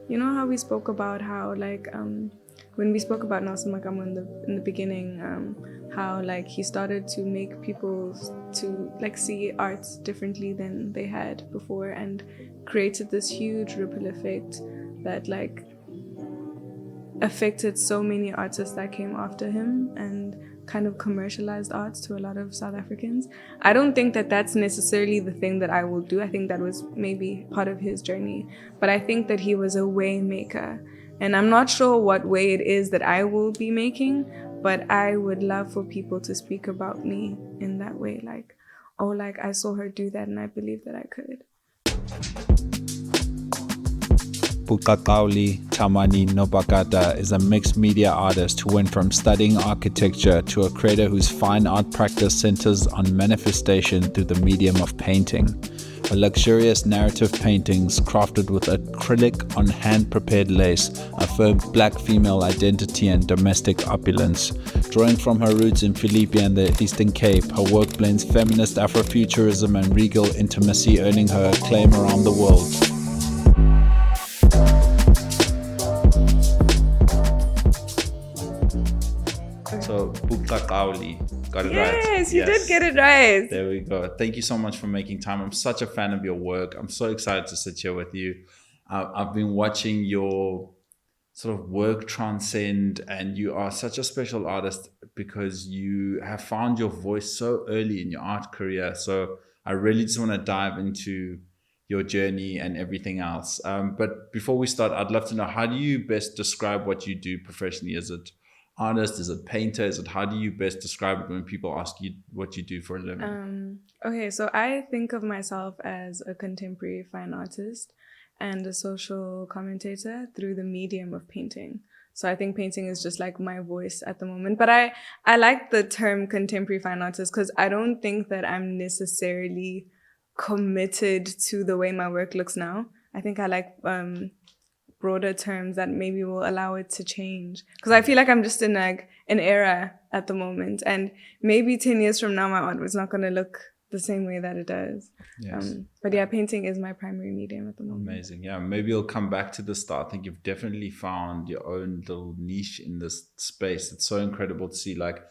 you know how we spoke about how when we spoke about Nelson Makamo in the beginning, how like he started to make people to like see arts differently than they had before, and created this huge ripple effect that like affected so many artists that came after him, and kind of commercialized arts to a lot of South Africans. I don't think that that's necessarily the thing that I will do. I think that was maybe part of his journey, but I think that he was a way maker, and I'm not sure what way it is that I will be making, but I would love for people to speak about me in that way, like, oh, like I saw her do that and I believe that I could. Buqaqawuli Thamani Nobakada is a mixed media artist who went from studying architecture to a creator whose fine art practice centers on manifestation through the medium of painting. Her luxurious narrative paintings, crafted with acrylic on hand-prepared lace, affirm black female identity and domestic opulence. Drawing from her roots in Philippi and the Eastern Cape, her work blends feminist Afrofuturism and regal intimacy, earning her acclaim around the world. So, Buqaqawuli, got it right. Yes, you did get it right. There we go. Thank you so much for making time. I'm such a fan of your work. I'm so excited to sit here with you. I've been watching your sort of work transcend, and you are such a special artist because you have found your voice so early in your art career. So I really just want to dive into your journey and everything else. But before we start, I'd love to know, how do you best describe what you do professionally? Is it artist? Is it painter? Is it, how do you best describe it when people ask you what you do for a living? Okay, so I think of myself as a contemporary fine artist and a social commentator through the medium of painting. So I think painting is just like my voice at the moment. But I like the term contemporary fine artist because I don't think that I'm necessarily committed to the way my work looks now. I think I like broader terms that maybe will allow it to change, because I feel like I'm just in like an era at the moment, and maybe 10 years from now my art is not going to look the same way that it does. Yes. But yeah, painting is my primary medium at the moment. Amazing. Yeah, maybe you'll come back to this. I think you've definitely found your own little niche in this space. It's so incredible to see. Like,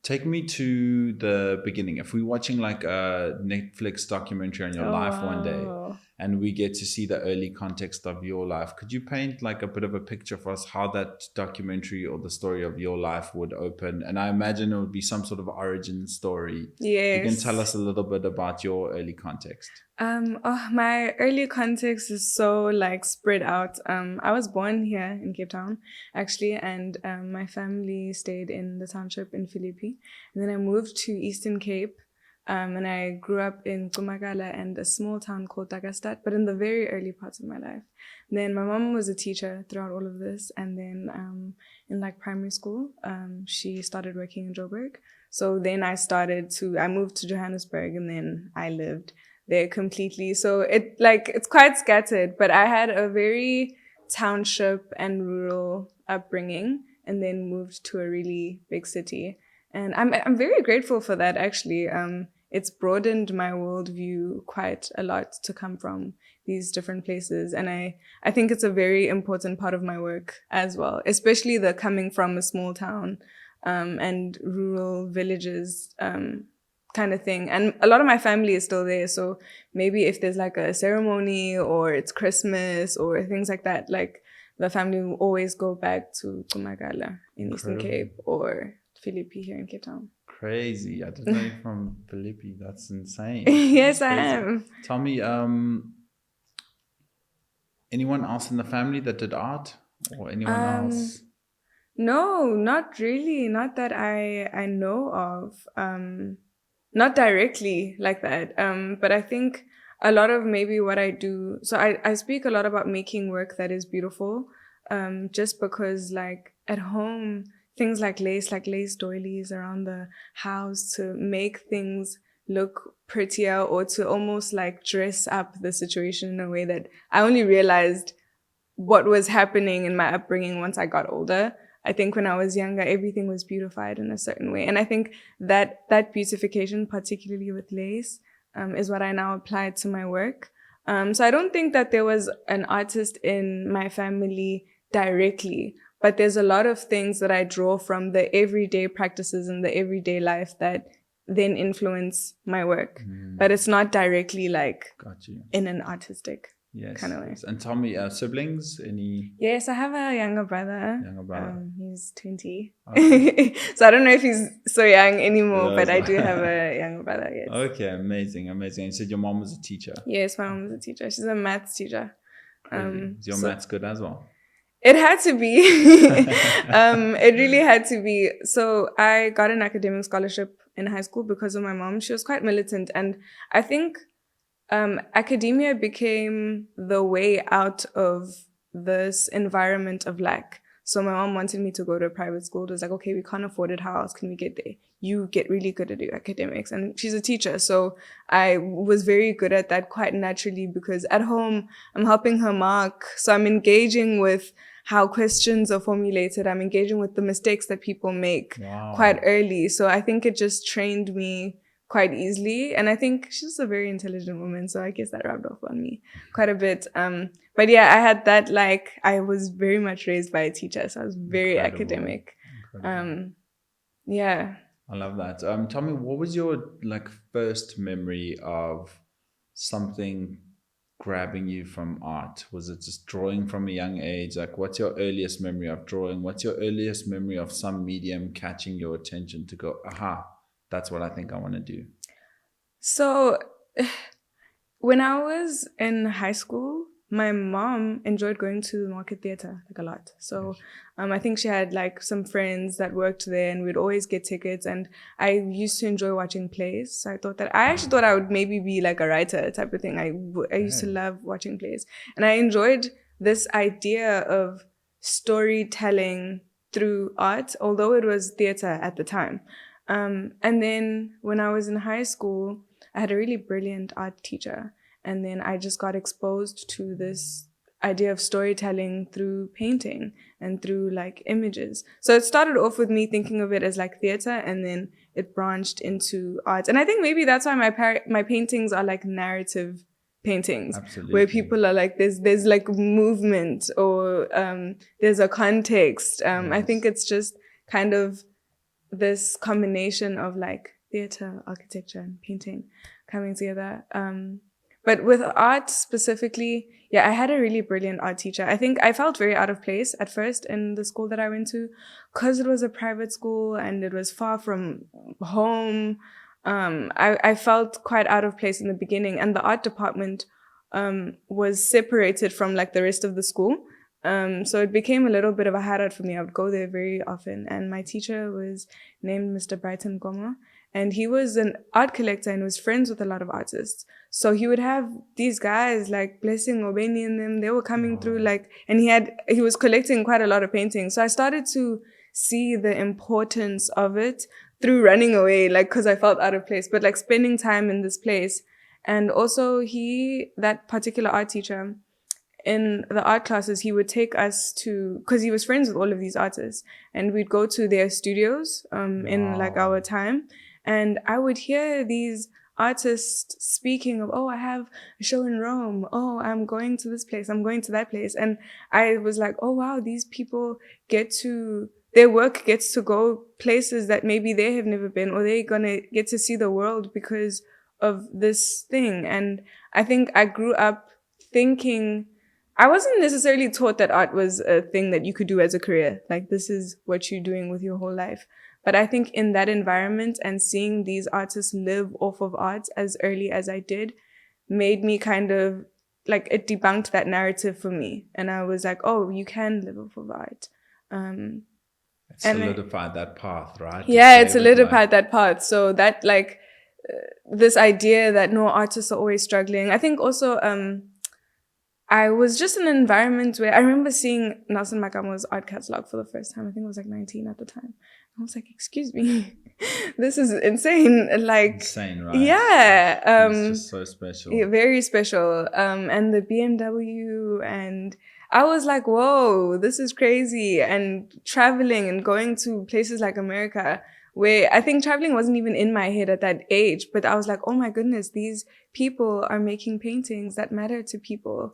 take me to the beginning. If we're watching like a Netflix documentary on your life one day, and we get to see the early context of your life, could you paint like a bit of a picture for us how that documentary or the story of your life would open? And I imagine it would be some sort of origin story. Yes. You can tell us a little bit about your early context. My early context is so like spread out. I was born here in Cape Town, actually, and my family stayed in the township in Philippi. And then I moved to Eastern Cape, and I grew up in Buqaqawuli and a small town called Takastad, but in the very early parts of my life. And then my mom was a teacher throughout all of this, and then in like primary school, she started working in Joburg. So then I moved to Johannesburg, and then I lived there completely. So it's quite scattered, but I had a very township and rural upbringing, and then moved to a really big city. And I'm very grateful for that, actually. It's broadened my worldview quite a lot to come from these different places. And I think it's a very important part of my work as well, especially the coming from a small town and rural villages kind of thing. And a lot of my family is still there. So maybe if there's like a ceremony or it's Christmas or things like that, like the family will always go back to Buqaqawuli in Eastern Cape or Philippi here in Cape Town. Crazy. I didn't know you're from Philippi. That's insane. Yes, I am. Tell me, anyone else in the family that did art, or anyone else? No, not really. Not that I know of. Not directly like that. But I think a lot of maybe what I do. So I speak a lot about making work that is beautiful. Just because like at home, things like lace doilies around the house to make things look prettier, or to almost like dress up the situation in a way that I only realized what was happening in my upbringing once I got older. I think when I was younger, everything was beautified in a certain way. And I think that beautification, particularly with lace, is what I now apply to my work. So I don't think that there was an artist in my family directly, but there's a lot of things that I draw from the everyday practices and the everyday life that then influence my work. But it's not directly like Got you. in an artistic Yes. kind of way. Yes. And tell me, siblings? Any Yes, I have a younger brother. younger brother? He's 20. Okay. So I don't know if he's so young anymore, No, but I it's do not. have a younger brother, yes. Okay, amazing, amazing. You said your mom was a teacher. Yes, my mom is a teacher. She's a maths teacher. Really? Is your So maths good as well? it had to be. It really had to be. So I got an academic scholarship in high school because of my mom. She was quite militant, and I think academia became the way out of this environment of lack. So my mom wanted me to go to a private school. It was like, okay, we can't afford it. How else can we get there? You get really good at your academics. And she's a teacher. So I was very good at that quite naturally because at home, I'm helping her mark. So I'm engaging with how questions are formulated. I'm engaging with the mistakes that people make quite early. So I think it just trained me quite easily. And I think she's a very intelligent woman. So I guess that rubbed off on me quite a bit. But yeah, I had that, like, I was very much raised by a teacher. So I was very academic. Yeah. I love that. Tell me, what was your like first memory of something grabbing you from art? Was it just drawing from a young age? Like, what's your earliest memory of drawing? What's your earliest memory of some medium catching your attention to go, aha, that's what I think I want to do? So when I was in high school, my mom enjoyed going to the market theater like a lot. So I think she had like some friends that worked there and we'd always get tickets. And I used to enjoy watching plays. So I actually thought I would maybe be like a writer type of thing. I used to love watching plays. And I enjoyed this idea of storytelling through art, although it was theater at the time. And then when I was in high school, I had a really brilliant art teacher. And then I just got exposed to this idea of storytelling through painting and through like images. So it started off with me thinking of it as like theater, and then it branched into art. And I think maybe that's why my paintings are like narrative paintings. Absolutely. Where people are like, there's like movement or there's a context. I think it's just kind of this combination of like theater, architecture, and painting coming together. But with art specifically, yeah, I had a really brilliant art teacher. I think I felt very out of place at first in the school that I went to because it was a private school and it was far from home. I felt quite out of place in the beginning, and the art department was separated from like the rest of the school. So it became a little bit of a hideout for me. I would go there very often. And my teacher was named Mr. Brighton Gomo. And he was an art collector and was friends with a lot of artists. So he would have these guys like Blessing Obeni and them. They were coming through like, and he was collecting quite a lot of paintings. So I started to see the importance of it through running away, like, cause I felt out of place, but like spending time in this place. And also that particular art teacher, in the art classes, he would take us to, because he was friends with all of these artists, and we'd go to their studios in like our time. And I would hear these artists speaking of, oh, I have a show in Rome. Oh, I'm going to this place. I'm going to that place. And I was like, oh, wow, these people their work gets to go places that maybe they have never been, or they're going to get to see the world because of this thing. And I think I grew up thinking, I wasn't necessarily taught that art was a thing that you could do as a career. Like, this is what you're doing with your whole life. But I think in that environment and seeing these artists live off of art as early as I did made me kind of like, it debunked that narrative for me. And I was like, oh, you can live off of art. It solidified that path, right? Yeah, it solidified that path. So that like this idea that no, artists are always struggling. I think also I was just in an environment where I remember seeing Nelson Makamo's art catalog for the first time. I think I was like 19 at the time. I was like, excuse me, this is insane. Like, insane, right? Yeah. It's just so special. Yeah, very special. And the BMW, and I was like, whoa, this is crazy. And traveling and going to places like America where I think traveling wasn't even in my head at that age, but I was like, oh my goodness, these people are making paintings that matter to people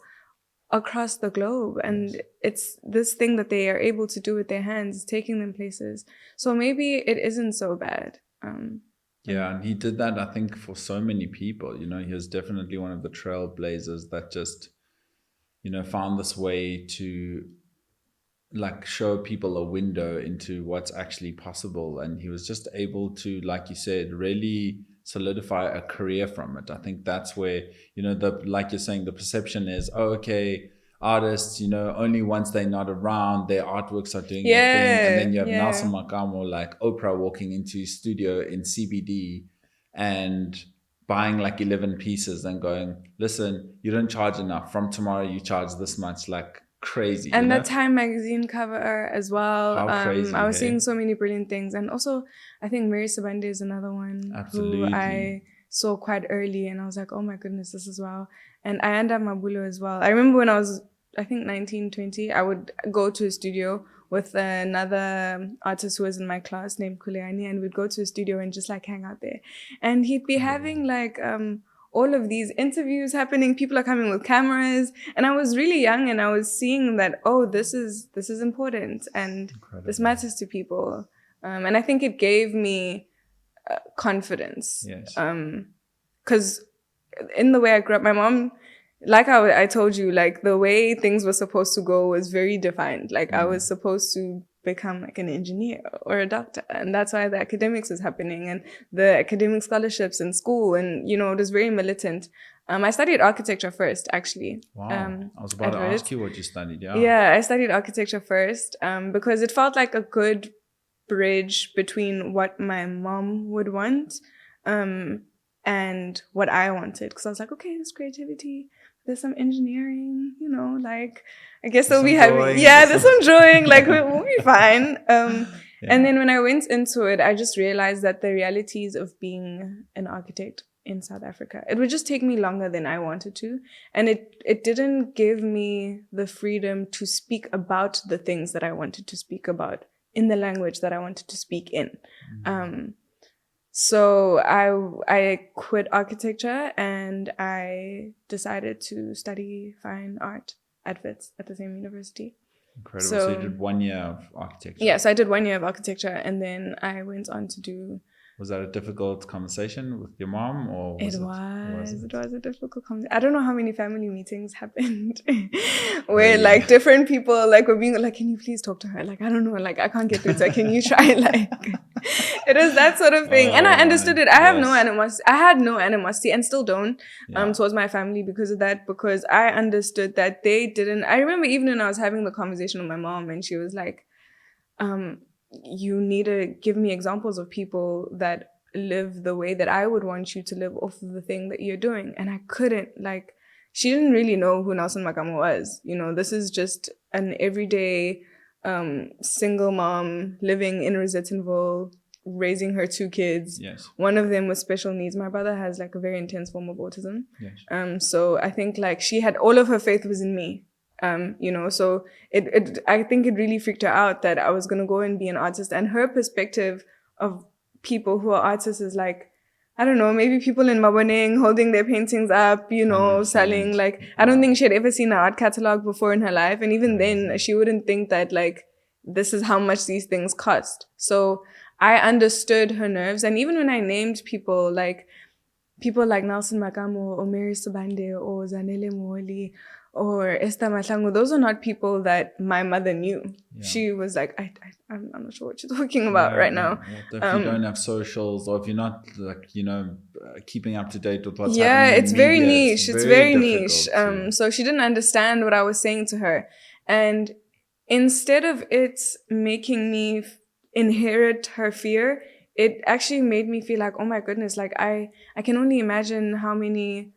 across the globe. And it's this thing that they are able to do with their hands, taking them places. So maybe it isn't so bad. Yeah, and he did that, I think, for so many people. You know, he was definitely one of the trailblazers that just, you know, found this way to like show people a window into what's actually possible. And he was just able to, like you said, really solidify a career from it. I think that's where, you know, the, like you're saying, the perception is, oh, okay, artists, you know, only once they're not around, their artworks are doing their thing. And then you have Nelson Makamo, like Oprah, walking into his studio in CBD and buying like 11 pieces and going, listen, you don't charge enough. From tomorrow, you charge this much, like crazy. And you know? the Time magazine cover as well. How crazy, I was hey? seeing so many brilliant things. And also, I think Mary Sabande is another one Absolutely. who I saw quite early. And I was like, oh my goodness, this is wow. And Ayanda Mabulo as well. I remember when I was, I think 19, 20, I would go to a studio with another artist who was in my class named Kuleani, and we'd go to a studio and just like hang out there. And he'd be having like all of these interviews happening. People are coming with cameras, and I was really young, and I was seeing that, oh, this is important, and this matters to people. And I think it gave me confidence. Yes. Because in the way I grew up, my mom, like I told you, like the way things were supposed to go was very defined. Like I was supposed to become like an engineer or a doctor, and that's why the academics was happening and the academic scholarships in school, and you know, it was very militant. I studied architecture first, actually. Wow. I was about to ask you what you studied. Yeah, I studied architecture first because it felt like a good bridge between what my mom would want and what I wanted, because I was like, okay, there's creativity, there's some engineering, you know, like I guess they'll be having, there's some drawing, like we'll be fine. And then when I went into it, I just realized that the realities of being an architect in South Africa, it would just take me longer than I wanted to, and it didn't give me the freedom to speak about the things that I wanted to speak about in the language that I wanted to speak in. So I quit architecture and I decided to study fine art at Wits at the same university. Incredible. So you did 1 year of architecture? Yeah, so I did 1 year of architecture, and then I went on to do... Was that a difficult conversation with your mom, or was it was a difficult conversation. I don't know how many family meetings happened where like different people like were being like, can you please talk to her? Like, I don't know, like I can't get through to her. Can you try? Like, it was that sort of thing. And I understood it. I have no animosity. I had no animosity and still don't towards my family because of that, because I understood that they didn't. I remember even when I was having the conversation with my mom, and she was like, you need to give me examples of people that live the way that I would want you to live off of the thing that you're doing. And I couldn't, like, she didn't really know who Nelson Makamo was. You know, this is just an everyday single mom living in Rosettenville, raising her 2 kids. Yes. One of them with special needs. My brother has like a very intense form of autism. Yes. So I think like she had, all of her faith was in me. You know, so I think it really freaked her out that I was going to go and be an artist. And her perspective of people who are artists is like, I don't know, maybe people in Maboneng holding their paintings up, you know, 100%. Selling. Like, I don't think she had ever seen an art catalog before in her life. And even then, she wouldn't think that like, this is how much these things cost. So I understood her nerves. And even when I named people like Nelson Makamo or Mary Sabande or Zanele Mooli or Esther Mahlangu, those are not people that my mother knew. Yeah. She was like, I'm not sure what you're talking about right now. If you don't have socials, or if you're not like, you know, keeping up to date with what's happening. Yeah, it's very media, niche. It's very niche. So she didn't understand what I was saying to her. And instead of it making me inherit her fear, it actually made me feel like, oh my goodness, like I can only imagine how many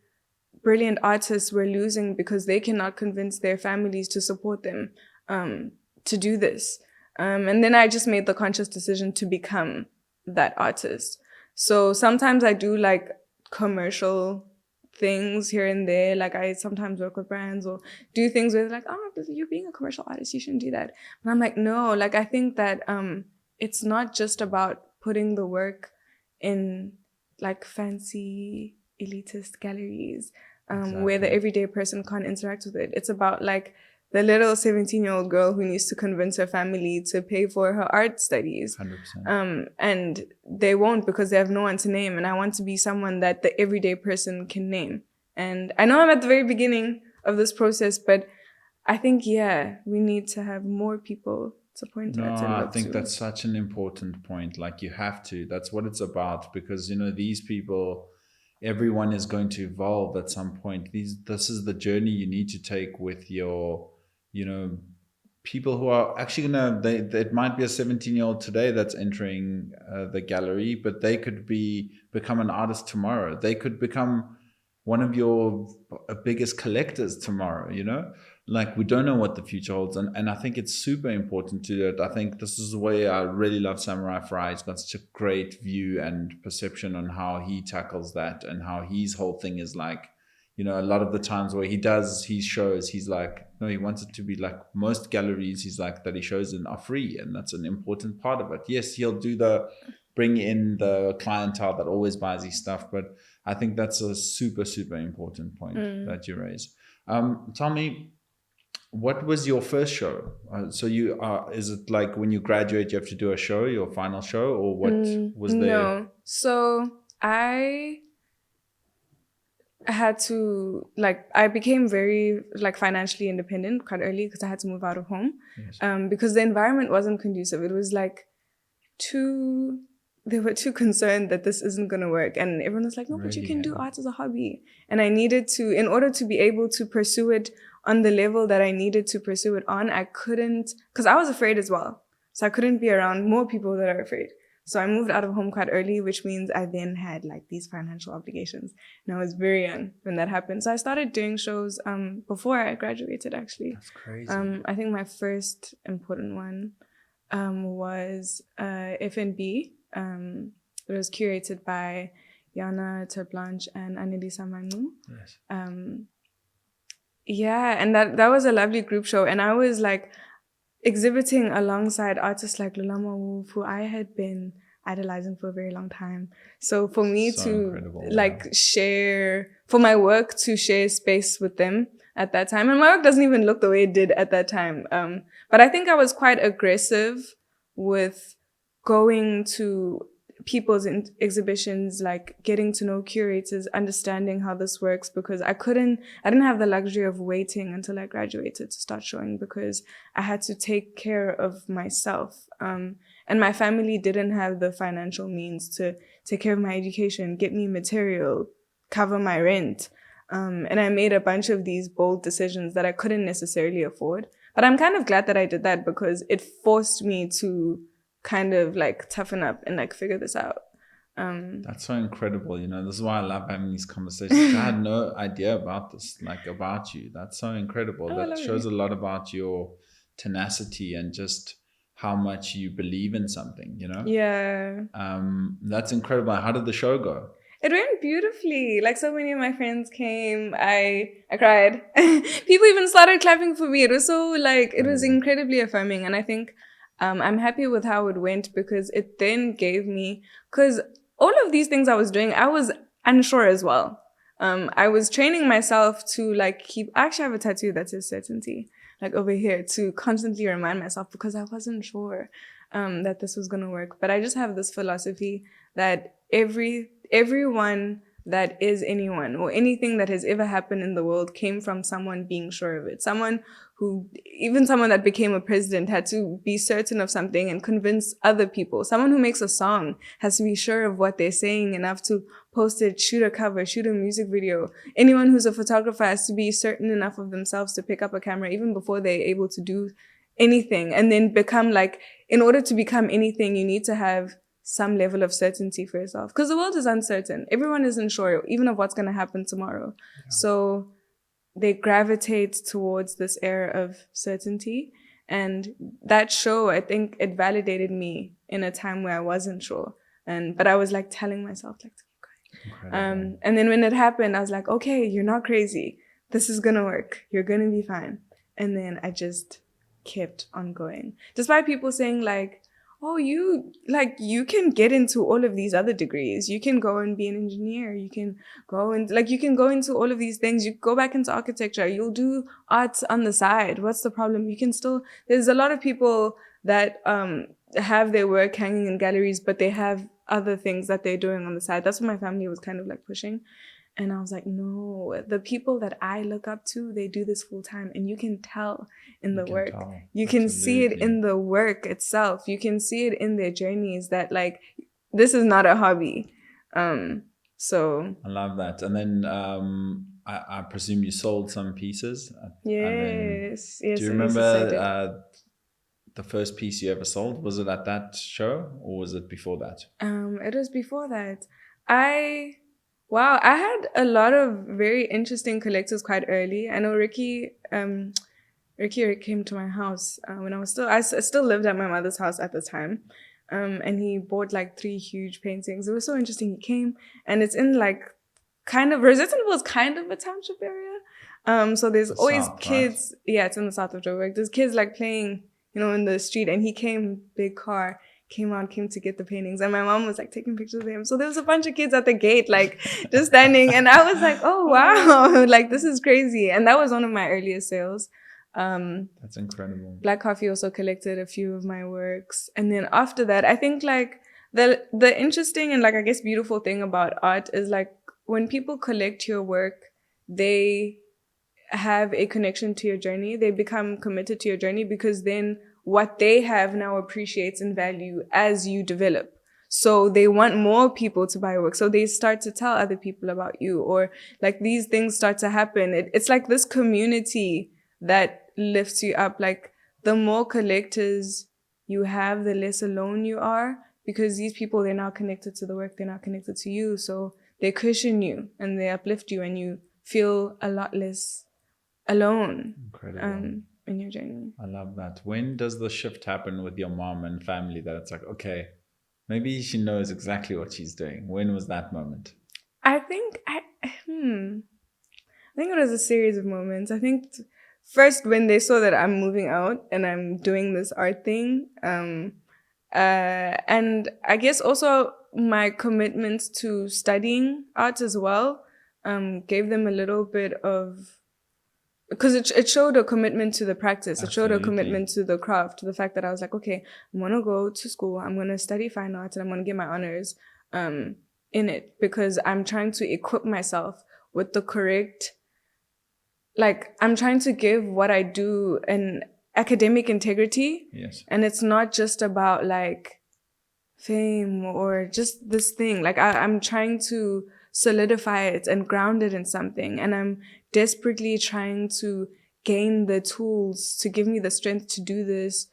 brilliant artists we're losing because they cannot convince their families to support them to do this. And then I just made the conscious decision to become that artist. So sometimes I do like commercial things here and there. Like I sometimes work with brands or do things where they're like, oh, you're being a commercial artist, you shouldn't do that. And I'm like, no, like I think that it's not just about putting the work in like fancy elitist galleries where the everyday person can't interact with it. It's about like the little 17-year-old girl who needs to convince her family to pay for her art studies. 100%. And they won't because they have no one to name. And I want to be someone that the everyday person can name. And I know I'm at the very beginning of this process, but I think, we need to have more people to point at and No, I look think to. that's such an important point. Like you have to, that's what it's about, because, these people, everyone is going to evolve at some point. This is the journey you need to take with your, people who are actually it might be a 17-year-old today that's entering the gallery, but they could become an artist tomorrow. They could become one of your biggest collectors tomorrow, like we don't know what the future holds. And I think it's super important to do it. I think this is the way I really love Samurai Fry. He's got such a great view and perception on how he tackles that, and how his whole thing is like, a lot of the times where he does his shows, he's like, no, he wants it to be like most galleries, he's like, that he shows in are free. And that's an important part of it. Yes, he'll bring in the clientele that always buys his stuff. But I think that's a super, super important point that you raise. Tell me, what was your first show? So is it like when you graduate, you have to do a show, your final show, or what was there? No. So I had to, I became very, financially independent quite early because I had to move out of home. Yes. Because the environment wasn't conducive. It was they were too concerned that this isn't going to work. And everyone was like, no, but you can do art as a hobby. And I needed to, in order to be able to pursue it on the level that I needed to pursue it on, I couldn't, because I was afraid as well. So I couldn't be around more people that are afraid. So I moved out of home quite early, which means I then had these financial obligations. And I was very young when that happened. So I started doing shows before I graduated, actually. That's crazy. I think my first important one was FNB. It was curated by Yana Terblanche and Annelisa Manu. Yes. And that was a lovely group show. And I was exhibiting alongside artists like Lulama Wolf, who I had been idolizing for a very long time. So for me share, for my work to share space with them at that time, and my work doesn't even look the way it did at that time. But I think I was quite aggressive with going to people's exhibitions, getting to know curators, understanding how this works, because I didn't have the luxury of waiting until I graduated to start showing, because I had to take care of myself. And my family didn't have the financial means to take care of my education, get me material, cover my rent. And I made a bunch of these bold decisions that I couldn't necessarily afford. But I'm kind of glad that I did that, because it forced me to kind of toughen up and figure this out. That's so incredible. This is why I love having these conversations. I had no idea about this, about you. That's so incredible. That shows a lot about your tenacity and just how much you believe in something, Yeah. That's incredible. How did the show go? It went beautifully. So many of my friends came. I cried. People even started clapping for me. It was so it was incredibly affirming. And I think I'm happy with how it went, because it then gave me, because all of these things I was doing, I was unsure as well. I was training myself to keep, I actually have a tattoo that says certainty, over here, to constantly remind myself, because I wasn't sure that this was going to work. But I just have this philosophy that everyone that is anyone, or anything that has ever happened in the world, came from someone being sure of it. Even someone that became a president had to be certain of something and convince other people. Someone who makes a song has to be sure of what they're saying enough to post it, shoot a cover, shoot a music video. Anyone who's a photographer has to be certain enough of themselves to pick up a camera even before they're able to do anything. And then become in order to become anything, you need to have some level of certainty for yourself, because the world is uncertain. Everyone isn't sure even of what's going to happen tomorrow. Yeah. So they gravitate towards this era of certainty. And that show, I think it validated me in a time where I wasn't sure. But I was telling myself to keep going. And then when it happened, I was like, okay, you're not crazy. This is going to work. You're going to be fine. And then I just kept on going. Despite people saying oh, you can get into all of these other degrees. You can go and be an engineer. You can go and you can go into all of these things. You go back into architecture. You'll do arts on the side. What's the problem? You can still, there's a lot of people that have their work hanging in galleries, but they have other things that they're doing on the side. That's what my family was kind of like pushing. And I was like, no, the people that I look up to, they do this full time. And you can tell in the work. You can see it in the work itself. You can see it in their journeys that like, this is not a hobby. So I love that. And then I presume you sold some pieces. Yes. Do you remember the first piece you ever sold? Was it at that show or was it before that? It was before that. Wow, I had a lot of very interesting collectors quite early. I know Ricky came to my house when I still lived at my mother's house at the time. And he bought like 3 huge paintings. It was so interesting. He came and it's in like Rosettenville is kind of a township area. So there's always south, kids. Right? Yeah, it's in the south of Joburg. There's kids like playing, in the street, and he came, big car. Came to get the paintings, and my mom was like taking pictures of him. So there was a bunch of kids at the gate, like just standing, and I was like, oh wow, like this is crazy. And that was one of my earliest sales. That's incredible. Black Coffee also collected a few of my works, and then after that, I think like the interesting and like I guess beautiful thing about art is like when people collect your work, they have a connection to your journey. They become committed to your journey because then what they have now appreciates in value as you develop. So they want more people to buy work. So they start to tell other people about you, or like these things start to happen. It's like this community that lifts you up. Like the more collectors you have, the less alone you are, because these people, they're now connected to the work. They're now connected to you. So they cushion you and they uplift you, and you feel a lot less alone. Incredible. In your journey. I love that. When does the shift happen with your mom and family that it's like, okay, maybe she knows exactly what she's doing? When was that moment? I think it was a series of moments. I think first when they saw that I'm moving out and I'm doing this art thing, and I guess also my commitment to studying art as well, gave them a little bit of, because it showed a commitment to the practice. It showed a commitment to the craft, to the fact that I was like, okay, I'm going to go to school. I'm going to study fine arts and I'm going to get my honors in it, because I'm trying to equip myself with the correct, like I'm trying to give what I do an academic integrity. Yes. And it's not just about like fame or just this thing. Like I'm trying to solidify it and ground it in something. And I'm desperately trying to gain the tools to give me the strength to do this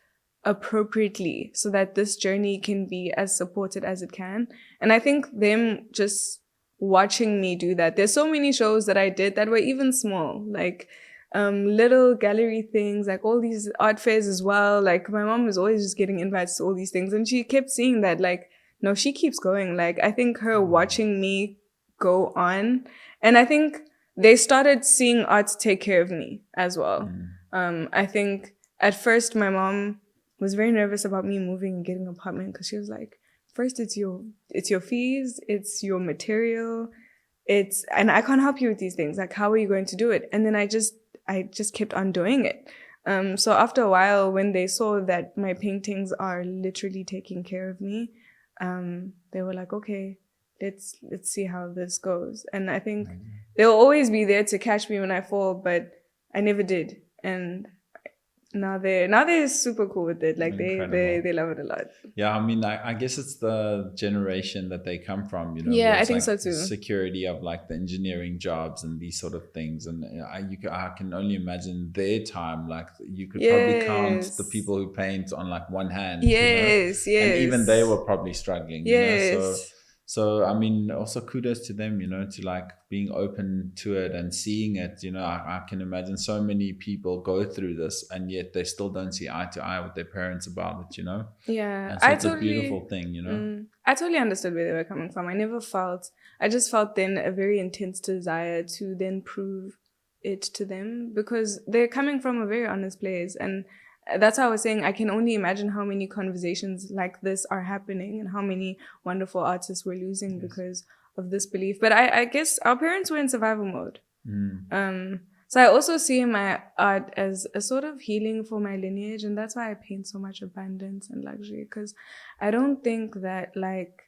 appropriately so that this journey can be as supported as it can. And I think them just watching me do that. There's so many shows that I did that were even small, like little gallery things, like all these art fairs as well. Like my mom was always just getting invites to all these things, and she kept seeing that, like, no, she keeps going. Like I think her watching me go on, and I think they started seeing art take care of me as well. I think at first my mom was very nervous about me moving and getting an apartment, because she was like, first it's your fees, it's your material, and I can't help you with these things. Like, how are you going to do it? And then I just kept on doing it. So after a while, when they saw that my paintings are literally taking care of me, they were like, okay, let's see how this goes. And I think they'll always be there to catch me when I fall, but I never did. And now they're super cool with it. Like they love it a lot. Yeah, I mean, I guess it's the generation that they come from, Yeah, I think so too. Security of like the engineering jobs and these sort of things, and I can only imagine their time. Like you could probably count the people who paint on like one hand. Yes, yes. And even they were probably struggling. Yes. So I mean, also kudos to them, to like being open to it and seeing it. I can imagine so many people go through this and yet they still don't see eye to eye with their parents about it. Yeah, and so it's a beautiful thing. I totally understood where they were coming from. I just felt then a very intense desire to then prove it to them, because they're coming from a very honest place, and that's how I was saying, I can only imagine how many conversations like this are happening and how many wonderful artists we're losing because of this belief. But I guess our parents were in survival mode. So I also see my art as a sort of healing for my lineage, and that's why I paint so much abundance and luxury, because I don't think that, like,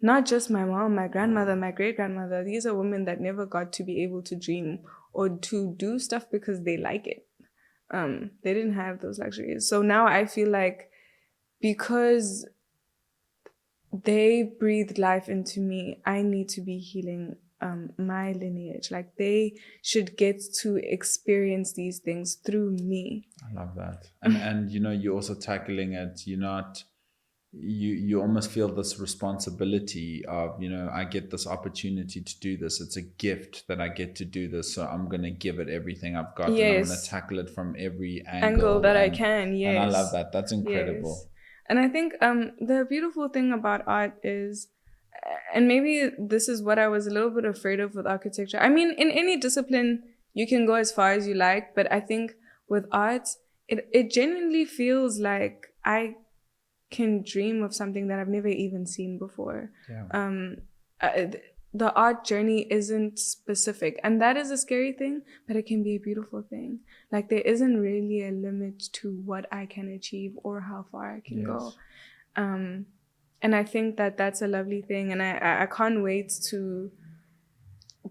not just my mom, my grandmother, my great-grandmother, these are women that never got to be able to dream or to do stuff because they like it. They didn't have those luxuries. So now I feel like because they breathed life into me, I need to be healing my lineage. Like, they should get to experience these things through me. I love that. And you know, you're also tackling it. You're not, you almost feel this responsibility of, you know, I get this opportunity to do this. It's a gift that I get to do this. So I'm going to give it everything I've got. Yes. And I'm going to tackle it from every angle that I can. Yes. And I love that. That's incredible. Yes. And I think the beautiful thing about art is, and maybe this is what I was a little bit afraid of with architecture. I mean, in any discipline, you can go as far as you like, but I think with art, it genuinely feels like I can dream of something that I've never even seen before. Yeah. The art journey isn't specific, and that is a scary thing, but it can be a beautiful thing. Like, there isn't really a limit to what I can achieve or how far I can go. And I think that that's a lovely thing, and I can't wait to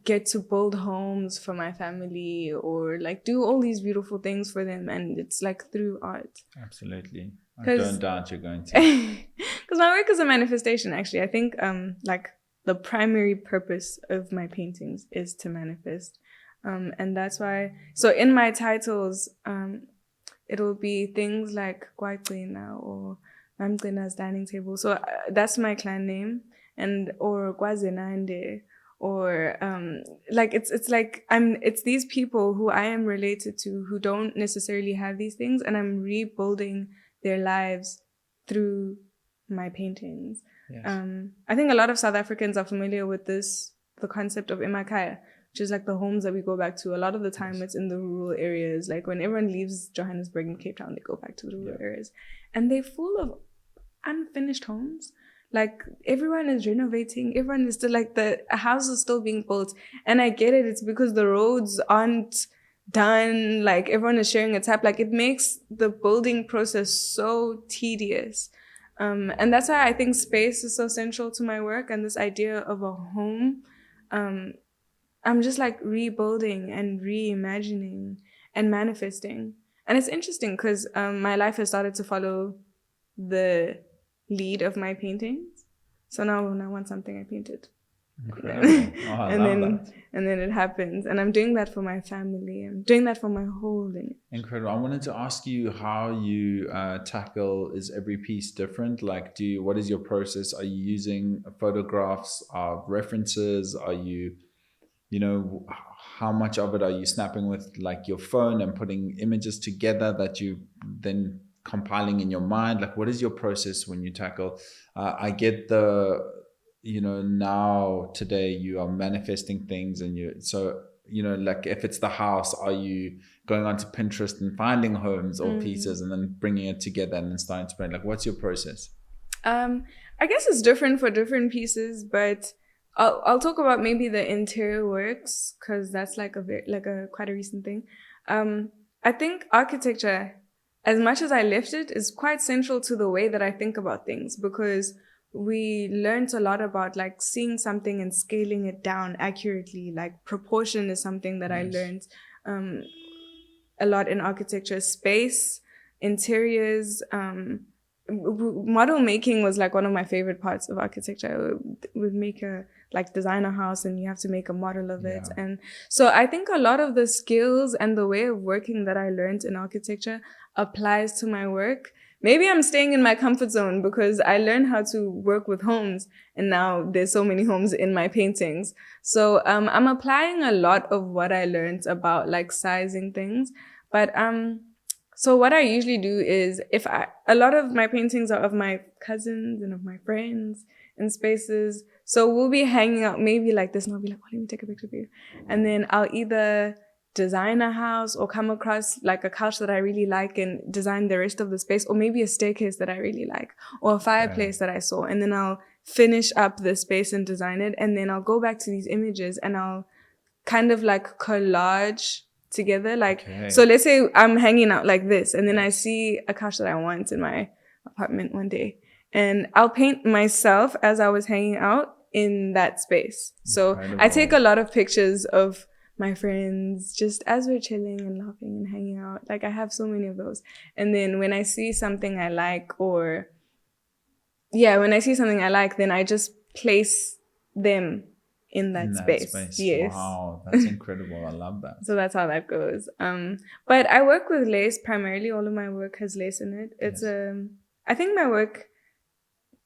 get to build homes for my family or like do all these beautiful things for them, and it's like through art. Absolutely. I don't doubt you're going to. Because my work is a manifestation, actually. I think like the primary purpose of my paintings is to manifest. And that's why, so in my titles, it'll be things like Kwaqina or Mamqina's dining table. So that's my clan name, and or Kwazenande, or like it's like it's these people who I am related to who don't necessarily have these things, and I'm rebuilding their lives through my paintings. Yes. I think a lot of South Africans are familiar with the concept of emakaya, which is like the homes that we go back to. A lot of the time it's in the rural areas. Like when everyone leaves Johannesburg and Cape Town, they go back to the rural areas. And they're full of unfinished homes. Like everyone is renovating. Everyone is still like, the house is still being built. And I get it. It's because the roads aren't done. Like everyone is sharing a tap. Like it makes the building process so tedious. And that's why I think space is so central to my work, and this idea of a home. I'm just like rebuilding and reimagining and manifesting. And it's interesting because my life has started to follow the lead of my paintings. So now when I want something, I paint it. Incredible. Oh, I love that. And then it happens. And I'm doing that for my family. I'm doing that for my whole lineage. Incredible. I wanted to ask you how you tackle, is every piece different? Like, what is your process? Are you using photographs of references? Are you, how much of it are you snapping with like your phone and putting images together that you then compiling in your mind? Like, what is your process when you tackle? I get now today you are manifesting things, and like if it's the house, are you going onto Pinterest and finding homes or pieces and then bringing it together and then starting to paint? Like, what's your process? I guess it's different for different pieces, but I'll talk about maybe the interior works because that's like quite a recent thing. I think architecture, as much as I left it, is quite central to the way that I think about things, because we learned a lot about like seeing something and scaling it down accurately. Like proportion is something that I learned a lot in architecture. Space, interiors, model making was like one of my favorite parts of architecture. We'd make a design a house and you have to make a model of it. And so I think a lot of the skills and the way of working that I learned in architecture applies to my work. Maybe I'm staying in my comfort zone because I learned how to work with homes, and now there's so many homes in my paintings. So I'm applying a lot of what I learned about like sizing things. But so what I usually do is, a lot of my paintings are of my cousins and of my friends in spaces. So we'll be hanging out maybe like this, and I'll be like, oh, let me take a picture of you. And then I'll either design a house or come across like a couch that I really like and design the rest of the space, or maybe a staircase that I really like, or a fireplace that I saw, and then I'll finish up the space and design it, and then I'll go back to these images and I'll kind of like collage together. Like, so let's say I'm hanging out like this, and then I see a couch that I want in my apartment one day, and I'll paint myself as I was hanging out in that space. So I take a lot of pictures of my friends just as we're chilling and laughing and hanging out. Like, I have so many of those. And then when I see something I like, then I just place them in that space. Yes. Wow, that's incredible. I love that. So that's how that goes. But I work with lace primarily. All of my work has lace in it. It's I think my work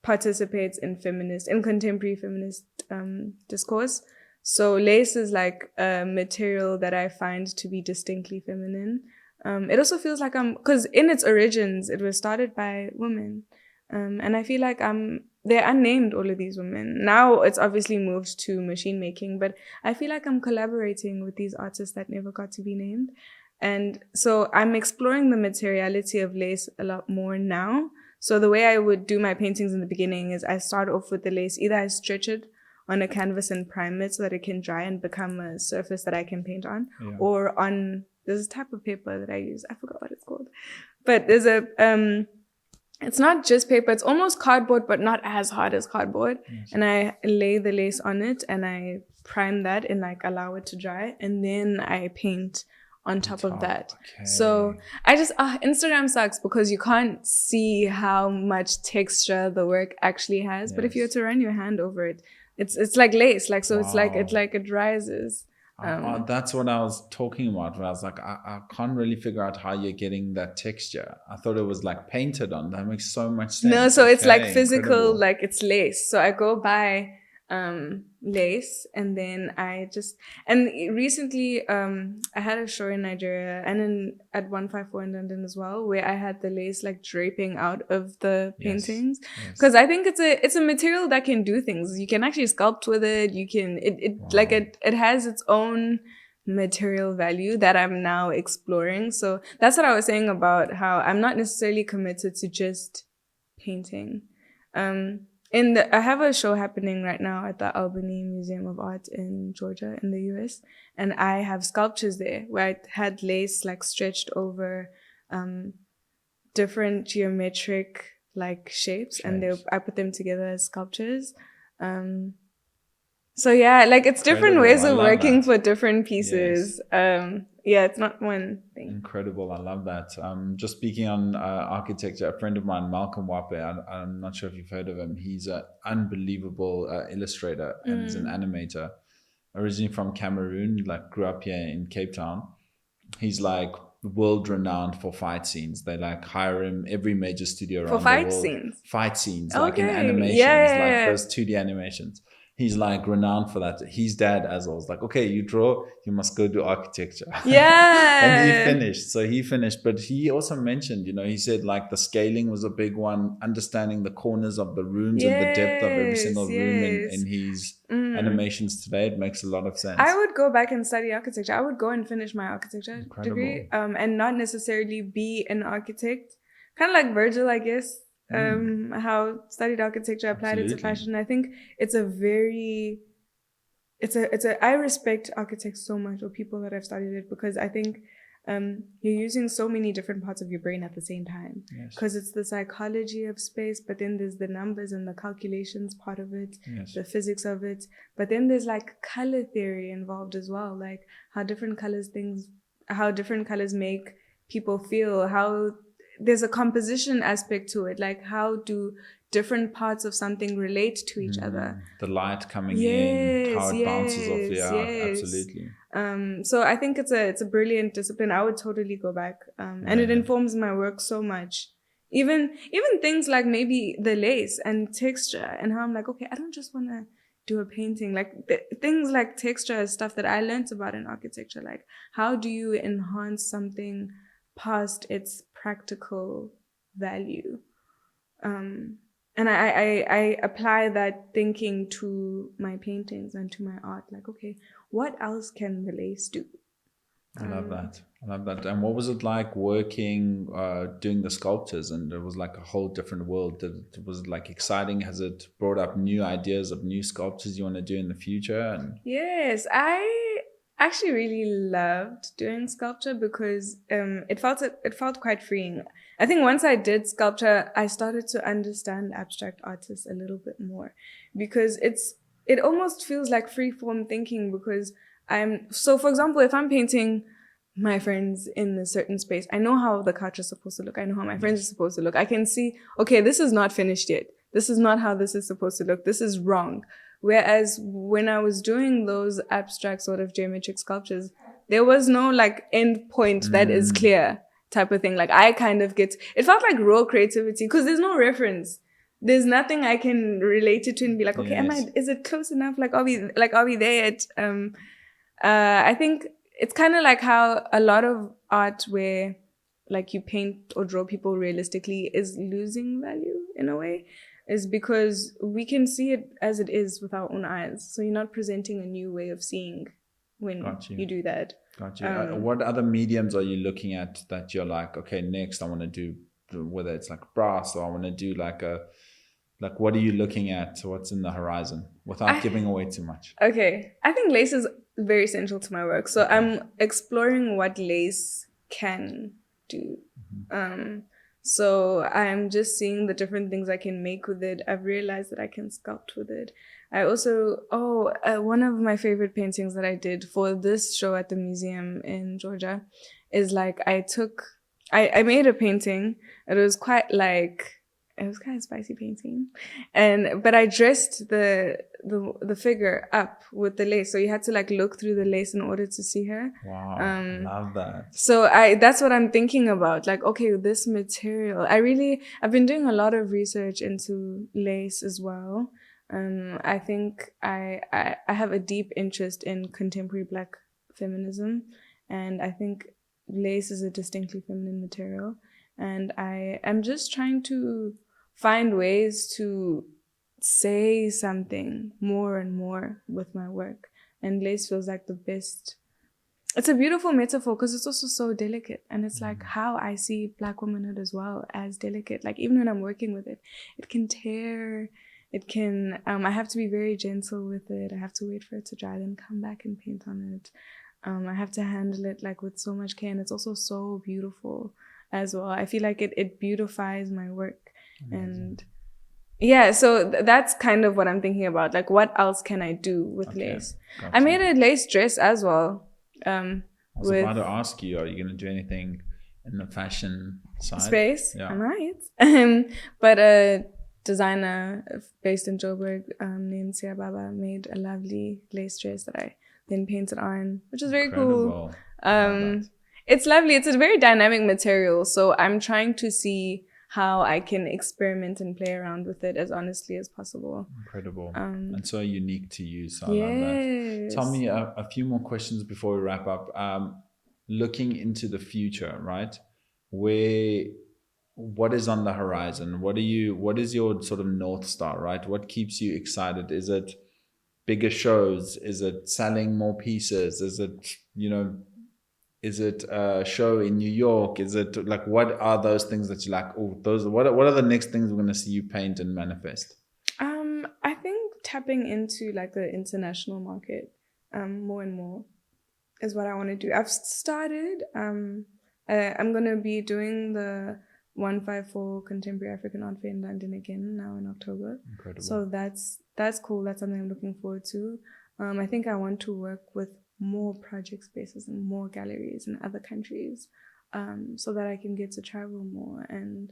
participates in contemporary feminist discourse. So lace is like a material that I find to be distinctly feminine. It also feels like because in its origins, it was started by women. And I feel like they're unnamed, all of these women. Now it's obviously moved to machine making, but I feel like I'm collaborating with these artists that never got to be named. And so I'm exploring the materiality of lace a lot more now. So the way I would do my paintings in the beginning is I start off with the lace. Either I stretch it on a canvas and prime it so that it can dry and become a surface that I can paint on, or there's a type of paper that I use. I forgot what it's called, but there's it's not just paper. It's almost cardboard, but not as hard as cardboard. Yes. And I lay the lace on it and I prime that and like allow it to dry. And then I paint on top of that. Okay. So I just, Instagram sucks because you can't see how much texture the work actually has. Yes. But if you were to run your hand over it, it's like lace. Like, so it's like it rises. That's what I was talking about. Where I was like, I can't really figure out how you're getting that texture. I thought it was like painted on. That makes so much sense. No, so it's like physical, incredible. Like it's lace. So I go buy lace, and then recently I had a show in Nigeria and at 154 in London as well, where I had the lace like draping out of the paintings, because I think it's a material that can do things. You can actually sculpt with it. You can it has its own material value that I'm now exploring. So that's what I was saying about how I'm not necessarily committed to just painting. I have a show happening right now at the Albany Museum of Art in Georgia in the US, and I have sculptures there where I had lace like stretched over different geometric like shapes. And I put them together as sculptures. So yeah, like it's different ways of working for different pieces. It's not one thing. Incredible. I love that. Just speaking on architecture, a friend of mine, Malcolm Wape, I'm not sure if you've heard of him. He's an unbelievable illustrator and he's an animator. Originally from Cameroon, like grew up here in Cape Town. He's like world renowned for fight scenes. They like hire him every major studio around the world. Fight scenes, like in animations, like those 2D animations. He's like renowned for that. His dad as well was like, okay, you draw, you must go do architecture. Yeah. And he finished. But he also mentioned, he said like the scaling was a big one, understanding the corners of the rooms and the depth of every single room in his animations today. It makes a lot of sense. I would go back and study architecture. I would go and finish my architecture degree and not necessarily be an architect. Kind of like Virgil, I guess. How studied architecture, applied it to fashion. I think I respect architects so much, or people that have studied it, because I think you're using so many different parts of your brain at the same time, because it's the psychology of space, but then there's the numbers and the calculations part of it, the physics of it, but then there's like color theory involved as well, like how different colors make people feel, how there's a composition aspect to it, like how do different parts of something relate to each other. The light coming in, how it bounces off the art. Absolutely. So I think it's a brilliant discipline. I would totally go back. And it informs my work so much. Even things like maybe the lace and texture, and how I'm like, okay, I don't just want to do a painting. Like things like texture is stuff that I learned about in architecture. Like how do you enhance something past its practical value? And I apply that thinking to my paintings and to my art. Like, okay, what else can the lace do? I love that. I love that. And what was it like working, doing the sculptures? And it was like a whole different world. Was it like exciting? Has it brought up new ideas of new sculptures you want to do in the future? And Yes, I actually really loved doing sculpture because it felt quite freeing. I think once I did sculpture, I started to understand abstract artists a little bit more, because it almost feels like free form thinking, because for example, if I'm painting my friends in a certain space, I know how the couch is supposed to look. I know how my friends are supposed to look. I can see, okay, this is not finished yet. This is not how this is supposed to look. This is wrong. Whereas when I was doing those abstract sort of geometric sculptures, there was no like end point that is clear type of thing. Like I kind of it felt like raw creativity because there's no reference. There's nothing I can relate it to and be like, okay, yes. is it close enough? Like, are we there yet? I think it's kind of like how a lot of art where like you paint or draw people realistically is losing value in a way, is because we can see it as it is with our own eyes. So you're not presenting a new way of seeing when you do that. Got you. What other mediums are you looking at that you're like, okay, next I want to do, whether it's like brass or I want to do like what are you looking at? What's in the horizon without giving away too much? Okay. I think lace is very central to my work. So I'm exploring what lace can do. So I'm just seeing the different things I can make with it. I've realized that I can sculpt with it. I also, one of my favorite paintings that I did for this show at the museum in Georgia is like I made a painting. It was quite a spicy painting, but I dressed the figure up with the lace, so you had to like look through the lace in order to see her. Wow, love that. So that's what I'm thinking about. Like, okay, this material. I've been doing a lot of research into lace as well. I think I have a deep interest in contemporary Black feminism, and I think lace is a distinctly feminine material. And I am just trying to find ways to say something more and more with my work. And lace feels like the best. It's a beautiful metaphor because it's also so delicate. And it's like how I see Black womanhood as well as delicate. Like even when I'm working with it, it can tear. It can, I have to be very gentle with it. I have to wait for it to dry, then come back and paint on it. I have to handle it like with so much care. And it's also so beautiful as well. I feel like it beautifies my work. Amazing. And yeah, so that's kind of what I'm thinking about. Like, what else can I do with lace? Gotcha. I made a lace dress as well. I was about to ask you, are you going to do anything in the fashion side? Space? Yeah. I might. But a designer based in Joburg named Sia Baba made a lovely lace dress that I then painted on, which is very cool. It's lovely. It's a very dynamic material. So I'm trying to see how I can experiment and play around with it as honestly as possible. Incredible. And so unique to you. So I love that. Tell me a few more questions before we wrap up. Looking into the future, right? What is on the horizon? What is your sort of North Star, right? What keeps you excited? Is it bigger shows? Is it selling more pieces? Is it a show in New York? Is it like, what are those things that you like? Oh, what are the next things we're going to see you paint and manifest? I think tapping into like the international market more and more is what I want to do. I've started. I'm going to be doing the 154 Contemporary African Art Fair in London again now in October. Incredible. So that's cool. That's something I'm looking forward to. I think I want to work with more project spaces and more galleries in other countries, so that I can get to travel more and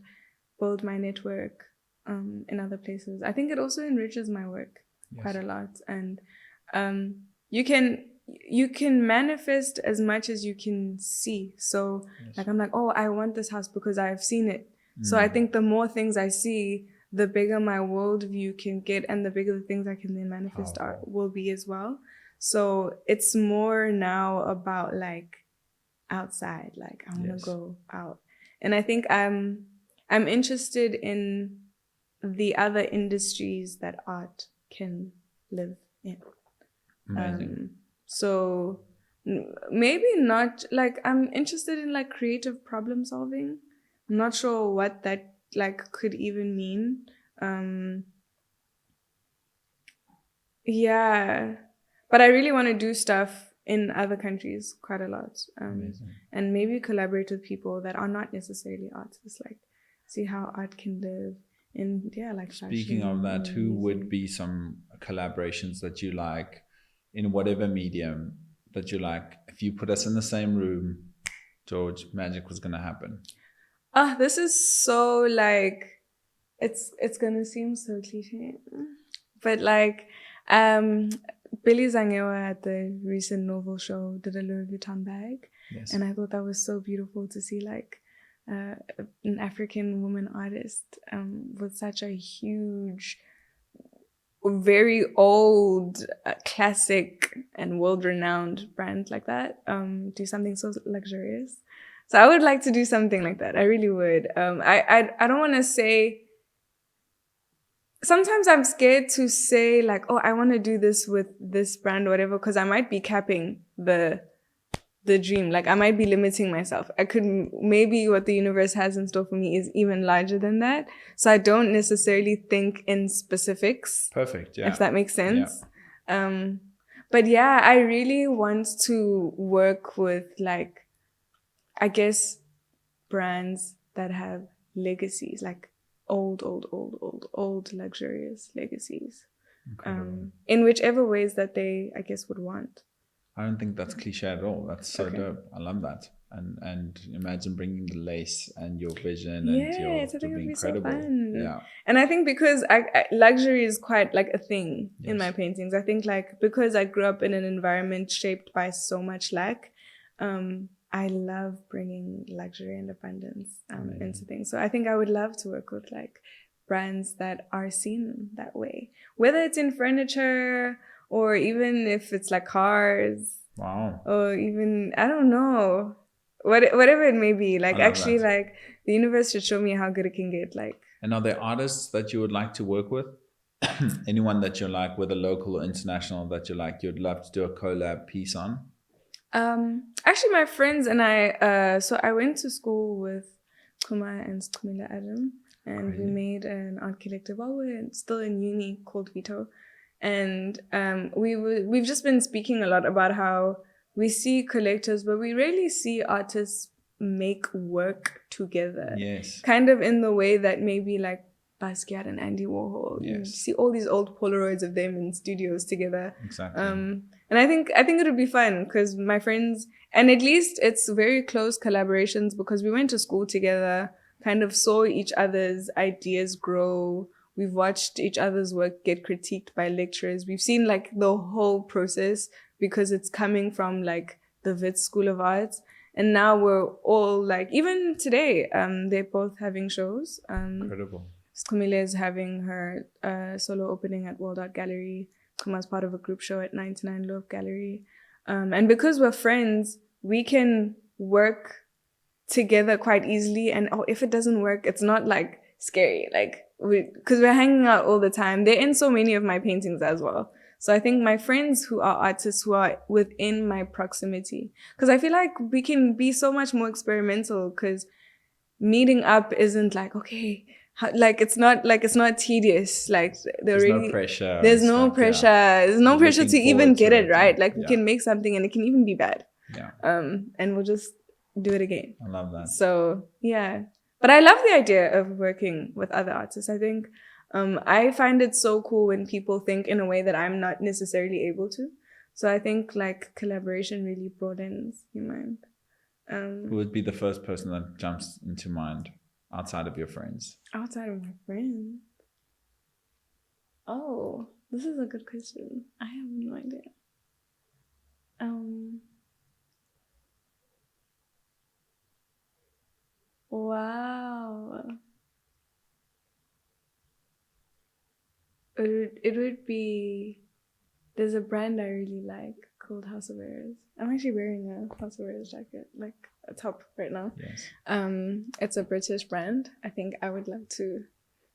build my network in other places. I think it also enriches my work quite a lot. And you can manifest as much as you can see. So like I'm like, oh, I want this house because I've seen it. So I think the more things I see, the bigger my worldview can get, and the bigger the things I can then manifest will be as well. So it's more now about like outside, like I want to go out. And I think I'm interested in the other industries that art can live in. Amazing. So maybe not, like, I'm interested in like creative problem solving. I'm not sure what that like could even mean. Yeah, but I really want to do stuff in other countries quite a lot, Amazing. and maybe collaborate with people that are not necessarily artists, like see how art can live in, yeah, like Speaking fashion of that, or who would music. be some collaborations that you like in whatever medium that you like? If you put us in the same room, George, magic was going to happen. This is so like, it's gonna seem so cliche, but like, Billy Zangewa at the recent Novel show did a Louis Vuitton bag, Yes. and I thought that was so beautiful to see, like, an African woman artist with such a huge, very old, classic and world-renowned brand like that do something so luxurious. So I would like to do something like that. I really would. I don't want to say. Sometimes I'm scared to say like, oh, I want to do this with this brand or whatever, because I might be capping the dream. Like, I might be limiting myself. I could, maybe what the universe has in store for me is even larger than that. So I don't necessarily think in specifics. Perfect. Yeah. If that makes sense. Yeah. But yeah, I really want to work with, like, I guess, brands that have legacies, like old luxurious legacies. Incredible. In whichever ways that they, I guess, would want. I don't think that's cliche at all. That's so Okay. dope. I love that. And imagine bringing the lace and your vision Yes, and your, I think it'll it'd be be so incredible. fun. Yeah. And I think because luxury is quite like a thing in Yes. my paintings. I think like because I grew up in an environment shaped by so much lack, I love bringing luxury and abundance into things. So I think I would love to work with like brands that are seen that way, whether it's in furniture or even if it's like cars. Wow. Or even, I don't know, whatever it may be. Like, actually, that. like, the universe should show me how good it can get. Like, And are there artists that you would like to work with? Anyone that you like, whether local or international, that you like, you'd love to do a collab piece on? Actually, my friends and I, so I went to school with Kuma and Skumila Adam, and we made an art collective while we're still in uni called Vito. And we've just been speaking a lot about how we see collectives, but we rarely see artists make work together. Yes. Kind of in the way that maybe like Basquiat and Andy Warhol. Yes. You see all these old Polaroids of them in studios together. Exactly. And I think it would be fun because my friends, and at least it's very close collaborations because we went to school together, kind of saw each other's ideas grow. We've watched each other's work get critiqued by lecturers. We've seen like the whole process because it's coming from like the Wits School of Arts. And now we're all like, even today, they're both having shows. Incredible. Skumile is having her solo opening at World Art Gallery. Kuma's part of a group show at 99 Loaf Gallery. And because we're friends, we can work together quite easily. And if it doesn't work, it's not like scary. Like, because we're hanging out all the time. They're in so many of my paintings as well. So I think my friends who are artists who are within my proximity, because I feel like we can be so much more experimental because meeting up isn't like, okay, it's not tedious. Like there's no pressure. There's no pressure. Yeah. There's no pressure to even get it right. Like we can make something and it can even be bad. Yeah. And we'll just do it again. I love that. So yeah. But I love the idea of working with other artists. I think I find it so cool when people think in a way that I'm not necessarily able to. So I think like collaboration really broadens your mind. Who would be the first person that jumps into mind outside of your friends? Outside of my friends? Oh, this is a good question. I have no idea. Wow. It would be, there's a brand I really like called House of Airs. I'm actually wearing a House of Airs jacket, like a top right now. Yes. It's a British brand. I think I would love to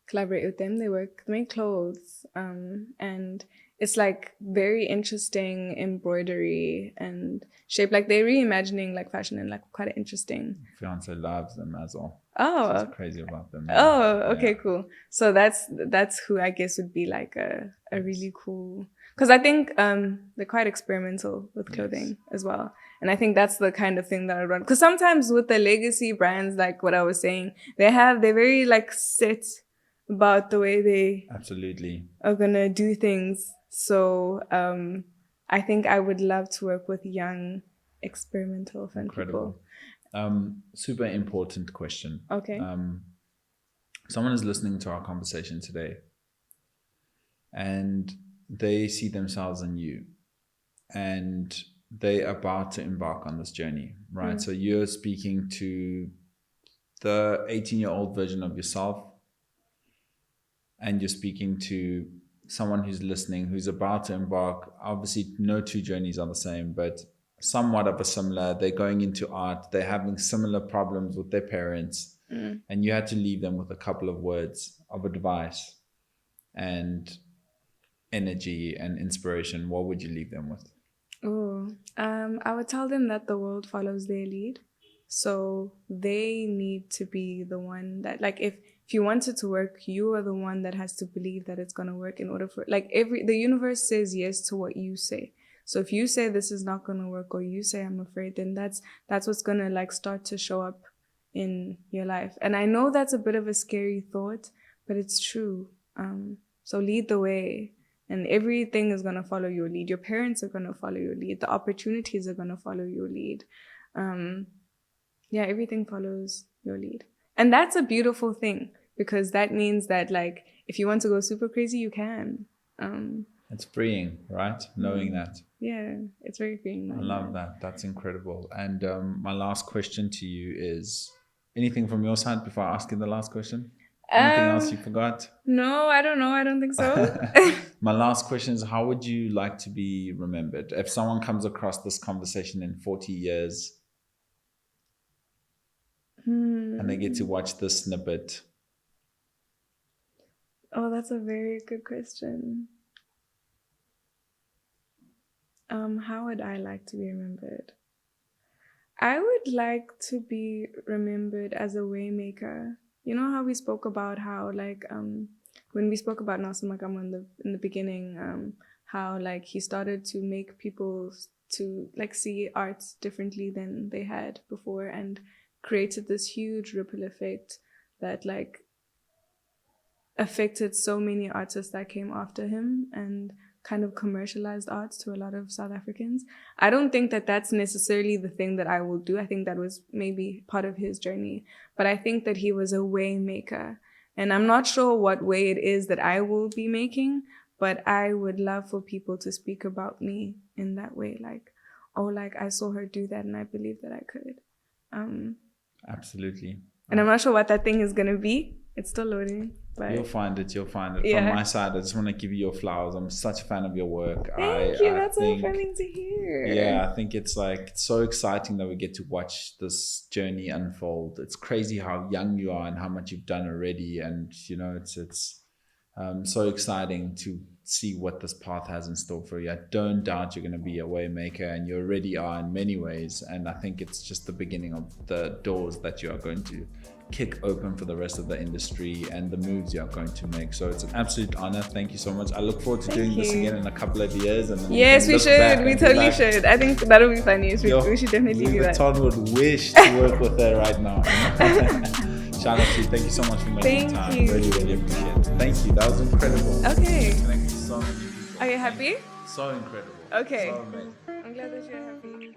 collaborate with them. They make clothes, and it's like very interesting embroidery and shape. Like they're reimagining like fashion and like quite interesting. Fiance loves them as well. Oh, She's crazy about them. Oh, okay, cool. So that's who I guess would be like a really cool, because I think they're quite experimental with clothing as well. And I think that's the kind of thing that I run. Because sometimes with the legacy brands, like what I was saying, they're very like set about the way they absolutely are gonna do things. So I think I would love to work with young, experimental, fun people. Super important question. Okay. Someone is listening to our conversation today and they see themselves in you and they're about to embark on this journey, right? So you're speaking to the 18-year-old version of yourself, and you're speaking to someone who's listening, who's about to embark. Obviously, no two journeys are the same, but somewhat of a similar. They're going into art. They're having similar problems with their parents. And you had to leave them with a couple of words of advice and energy and inspiration. What would you leave them with? I would tell them that the world follows their lead. So they need to be the one that, like, if you want it to work, you are the one that has to believe that it's going to work in order for, like, the universe says yes to what you say. So if you say this is not going to work, or you say I'm afraid, then that's what's going to like start to show up in your life. And I know that's a bit of a scary thought, but it's true. So lead the way, and everything is going to follow your lead. Your parents are going to follow your lead. The opportunities are going to follow your lead. Everything follows your lead. And that's a beautiful thing, because that means that, like, if you want to go super crazy, you can. It's freeing, right? Knowing that. Yeah, it's very freeing. I love that. That's incredible. And my last question to you is, anything from your side before I ask you the last question? Anything else you forgot? No, I don't know. I don't think so. My last question is, how would you like to be remembered? If someone comes across this conversation in 40 years and they get to watch this snippet? Oh, that's a very good question. How would I like to be remembered? I would like to be remembered as a waymaker. You know how we spoke about how, like, when we spoke about Nelson Mandela in the beginning, how, like, he started to make people to, like, see art differently than they had before, and created this huge ripple effect that, like, affected so many artists that came after him, and kind of commercialized art to a lot of South Africans. I don't think that that's necessarily the thing that I will do. I think that was maybe part of his journey. But I think that he was a way maker. And I'm not sure what way it is that I will be making, but I would love for people to speak about me in that way. Like, oh, like, I saw her do that and I believe that I could. Absolutely. And I'm not sure what that thing is going to be. It's still loading. But You'll find it. Yeah. From my side, I just want to give you your flowers. I'm such a fan of your work. Thank you. That's so funny to hear. Yeah, I think it's like so exciting that we get to watch this journey unfold. It's crazy how young you are and how much you've done already. And, you know, it's so exciting to see what this path has in store for you. I don't doubt you're going to be a way maker, and you already are in many ways. And I think it's just the beginning of the doors that you are going to kick open for the rest of the industry and the moves you are going to make. So it's an absolute honor. Thank you so much. I look forward to doing this again in a couple of years. And then we should. We totally should. I think that'll be funny. We should definitely do that. Todd would wish to work with her right now. Shout out to you. Thank you so much for making time. Thank you. Really, really appreciate it. Thank you. That was incredible. Okay. Thank you so much. Are you happy? So incredible. Okay. So amazing. I'm glad that you're happy.